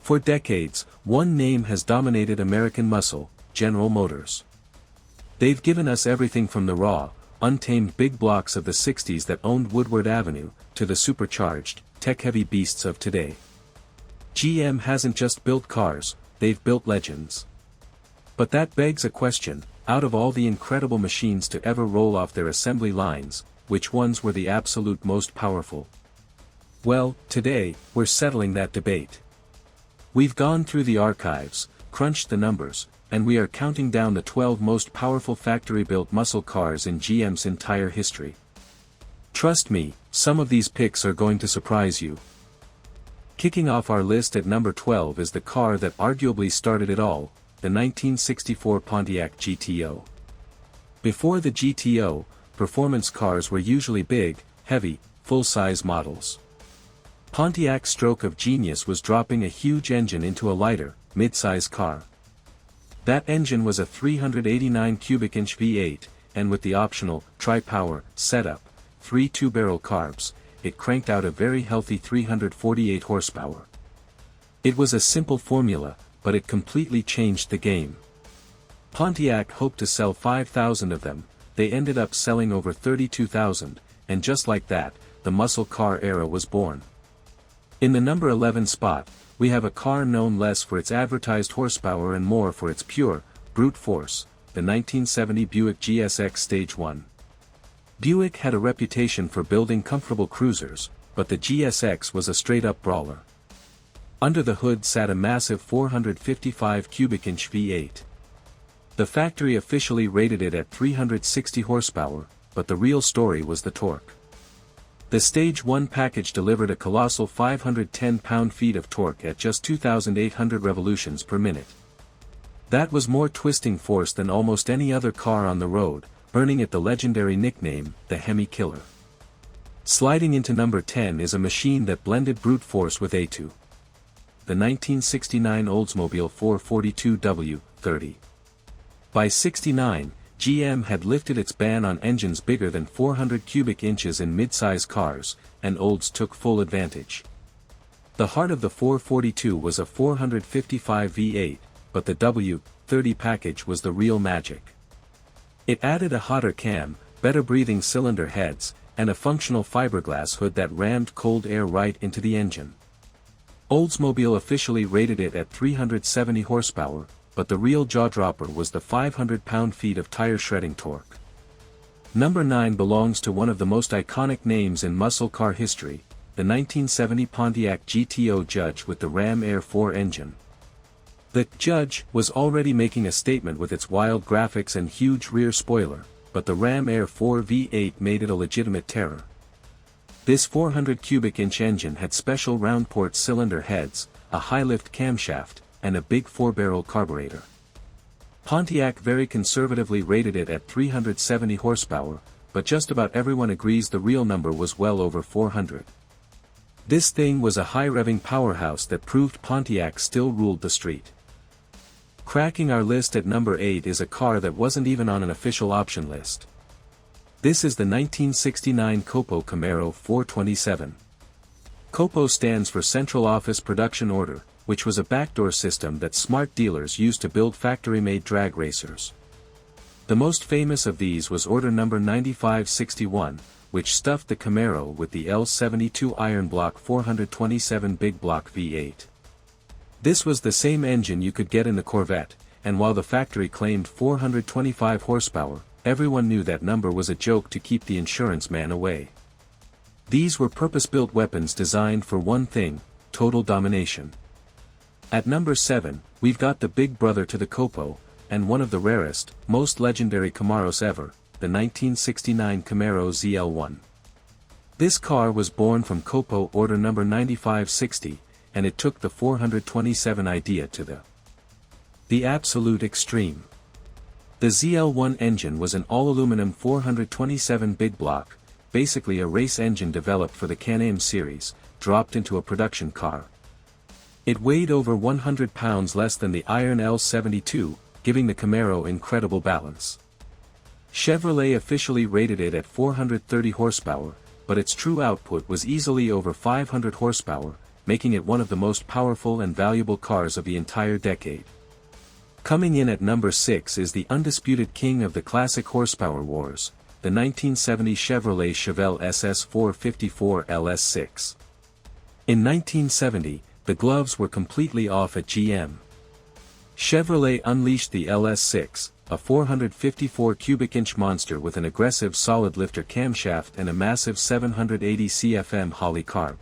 For decades, one name has dominated American muscle: General Motors. They've given us everything from the raw, untamed big blocks of the 60s that owned Woodward Avenue, to the supercharged, tech-heavy beasts of today. GM hasn't just built cars, they've built legends. But that begs a question: out of all the incredible machines to ever roll off their assembly lines, which ones were the absolute most powerful? Well, today, we're settling that debate. We've gone through the archives, crunched the numbers, and we are counting down the 12 most powerful factory-built muscle cars in GM's entire history. Trust me, some of these picks are going to surprise you. Kicking off our list at number 12 is the car that arguably started it all, the 1964 Pontiac GTO. Before the GTO, performance cars were usually big, heavy, full-size models. Pontiac's stroke of genius was dropping a huge engine into a lighter, mid-size car. That engine was a 389 cubic inch V8, and with the optional, tri-power, setup, 3 two-barrel carbs, it cranked out a very healthy 348 horsepower. It was a simple formula, but it completely changed the game. Pontiac hoped to sell 5,000 of them, they ended up selling over 32,000, and just like that, the muscle car era was born. In the number 11 spot, we have a car known less for its advertised horsepower and more for its pure, brute force, the 1970 Buick GSX Stage 1. Buick had a reputation for building comfortable cruisers, but the GSX was a straight-up brawler. Under the hood sat a massive 455 cubic inch V8. The factory officially rated it at 360 horsepower, but the real story was the torque. The Stage 1 package delivered a colossal 510 pound-feet of torque at just 2,800 revolutions per minute. That was more twisting force than almost any other car on the road, earning it the legendary nickname, the Hemi Killer. Sliding into number 10 is a machine that blended brute force with A2. The 1969 Oldsmobile 442W30. By '69, GM had lifted its ban on engines bigger than 400 cubic inches in mid-size cars, and Olds took full advantage. The heart of the 442 was a 455 V8, but the W30 package was the real magic. It added a hotter cam, better breathing cylinder heads, and a functional fiberglass hood that rammed cold air right into the engine. Oldsmobile officially rated it at 370 horsepower, but the real jaw-dropper was the 500 pound-feet of tire-shredding torque. Number 9 belongs to one of the most iconic names in muscle car history, the 1970 Pontiac GTO Judge with the Ram Air 4 engine. The Judge was already making a statement with its wild graphics and huge rear spoiler, but the Ram Air 4 V8 made it a legitimate terror. This 400 cubic inch engine had special round-port cylinder heads, a high-lift camshaft, and a big 4-barrel carburetor. Pontiac very conservatively rated it at 370 horsepower, but just about everyone agrees the real number was well over 400. This thing was a high-revving powerhouse that proved Pontiac still ruled the street. Cracking our list at number 8 is a car that wasn't even on an official option list. This is the 1969 Copo Camaro 427. Copo stands for Central Office Production Order, which was a backdoor system that smart dealers used to build factory-made drag racers. The most famous of these was order number 9561, which stuffed the Camaro with the L72 Iron Block 427 Big Block V8. This was the same engine you could get in the Corvette, and while the factory claimed 425 horsepower, everyone knew that number was a joke to keep the insurance man away. These were purpose-built weapons designed for one thing: total domination. At number 7, we've got the big brother to the Copo, and one of the rarest, most legendary Camaros ever, the 1969 Camaro ZL1. This car was born from Copo order number 9560, and it took the 427 idea to the absolute extreme. The ZL1 engine was an all-aluminum 427 big block, basically a race engine developed for the Can-Am series, dropped into a production car. It weighed over 100 pounds less than the Iron L72, giving the Camaro incredible balance. Chevrolet officially rated it at 430 horsepower, but its true output was easily over 500 horsepower, making it one of the most powerful and valuable cars of the entire decade. Coming in at number 6 is the undisputed king of the classic horsepower wars, the 1970 Chevrolet Chevelle SS454 LS6. In 1970, the gloves were completely off at GM. Chevrolet unleashed the LS6, a 454 cubic inch monster with an aggressive solid lifter camshaft and a massive 780 CFM Holley carb.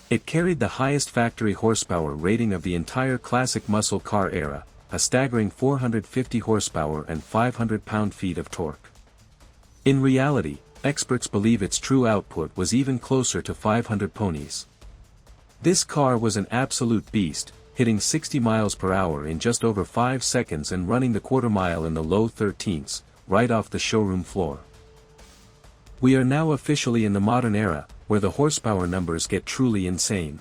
It carried the highest factory horsepower rating of the entire classic muscle car era, a staggering 450 horsepower and 500 pound-feet of torque. In reality, experts believe its true output was even closer to 500 ponies. This car was an absolute beast, hitting 60 miles per hour in just over 5 seconds and running the quarter mile in the low 13ths, right off the showroom floor. We are now officially in the modern era, where the horsepower numbers get truly insane.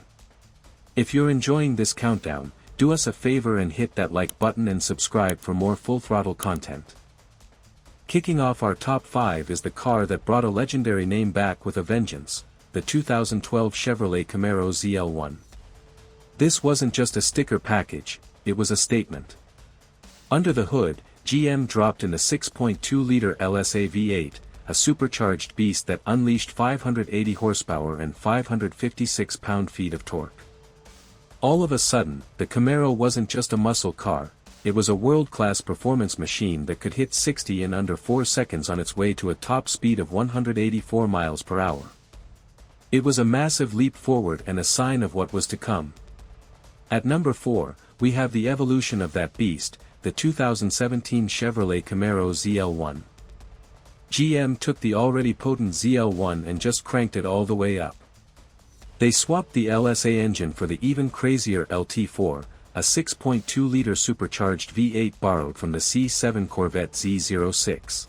If you're enjoying this countdown, do us a favor and hit that like button and subscribe for more full-throttle content. Kicking off our top 5 is the car that brought a legendary name back with a vengeance, the 2012 Chevrolet Camaro ZL1. This wasn't just a sticker package, it was a statement. Under the hood, GM dropped in the 6.2-liter LSA V8, a supercharged beast that unleashed 580 horsepower and 556 pound-feet of torque. All of a sudden, the Camaro wasn't just a muscle car, it was a world-class performance machine that could hit 60 in under 4 seconds on its way to a top speed of 184 miles per hour. It was a massive leap forward and a sign of what was to come. At number 4, we have the evolution of that beast, the 2017 Chevrolet Camaro ZL1. GM took the already potent ZL1 and just cranked it all the way up. They swapped the LSA engine for the even crazier LT4, a 6.2-liter supercharged V8 borrowed from the C7 Corvette Z06.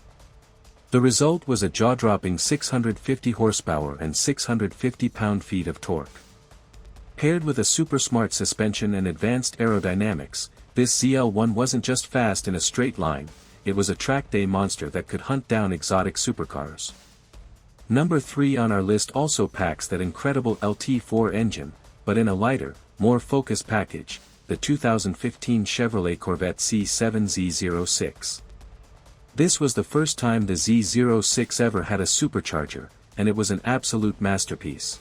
The result was a jaw-dropping 650 horsepower and 650 pound-feet of torque. Paired with a super-smart suspension and advanced aerodynamics, this ZL1 wasn't just fast in a straight line, it was a track-day monster that could hunt down exotic supercars. Number 3 on our list also packs that incredible LT4 engine, but in a lighter, more focused package, the 2015 Chevrolet Corvette C7 Z06. This was the first time the Z06 ever had a supercharger, and it was an absolute masterpiece.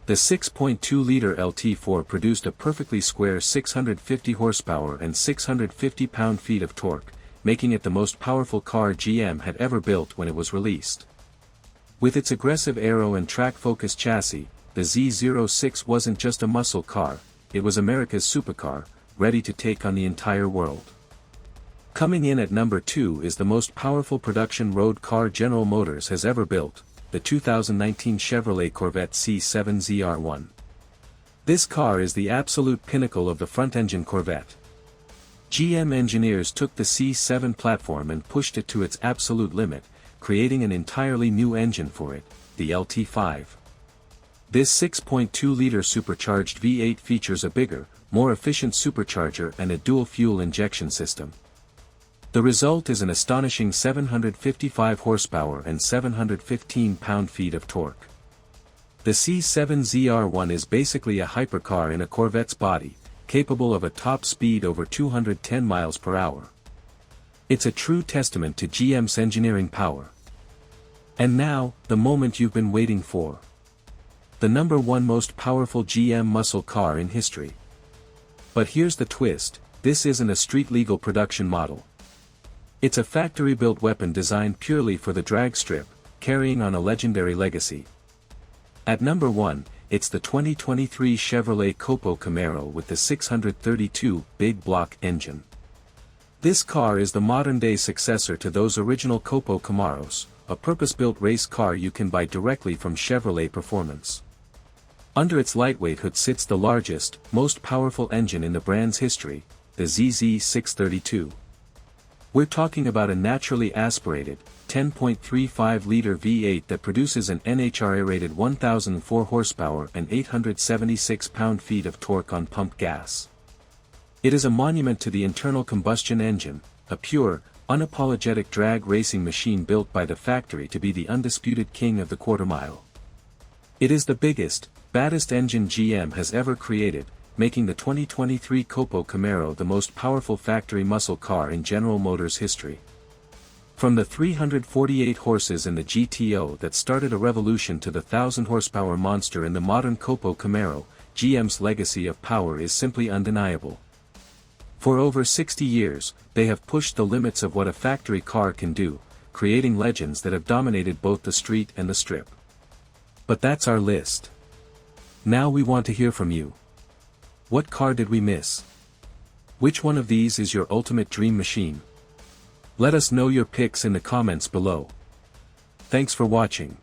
The 6.2-liter LT4 produced a perfectly square 650 horsepower and 650 pound-feet of torque, making it the most powerful car GM had ever built when it was released. With its aggressive aero and track-focused chassis, the Z06 wasn't just a muscle car, it was America's supercar, ready to take on the entire world. Coming in at number 2 is the most powerful production road car General Motors has ever built, the 2019 Chevrolet Corvette C7 ZR1. This car is the absolute pinnacle of the front-engine Corvette. GM engineers took the C7 platform and pushed it to its absolute limit, creating an entirely new engine for it, the LT5. This 6.2-liter supercharged V8 features a bigger, more efficient supercharger and a dual-fuel injection system. The result is an astonishing 755 horsepower and 715 pound-feet of torque. The C7 ZR1 is basically a hypercar in a Corvette's body, capable of a top speed over 210 miles per hour. It's a true testament to GM's engineering power. And now, the moment you've been waiting for. The number 1 most powerful GM muscle car in history. But here's the twist, this isn't a street-legal production model. It's a factory-built weapon designed purely for the drag strip, carrying on a legendary legacy. At number 1, it's the 2023 Chevrolet Copo Camaro with the 632 big block engine. This car is the modern-day successor to those original Copo Camaros, a purpose-built race car you can buy directly from Chevrolet Performance. Under its lightweight hood sits the largest, most powerful engine in the brand's history, the ZZ632. We're talking about a naturally aspirated, 10.35-liter V8 that produces an NHRA-rated 1,004 horsepower and 876 pound-feet of torque on pumped gas. It is a monument to the internal combustion engine, a pure, unapologetic drag racing machine built by the factory to be the undisputed king of the quarter mile. It is the biggest, baddest engine GM has ever created, making the 2023 Copo Camaro the most powerful factory muscle car in General Motors history. From the 348 horses in the GTO that started a revolution to the 1,000 horsepower monster in the modern Copo Camaro, GM's legacy of power is simply undeniable. For over 60 years, they have pushed the limits of what a factory car can do, creating legends that have dominated both the street and the strip. But that's our list. Now we want to hear from you. What car did we miss? Which one of these is your ultimate dream machine? Let us know your picks in the comments below. Thanks for watching.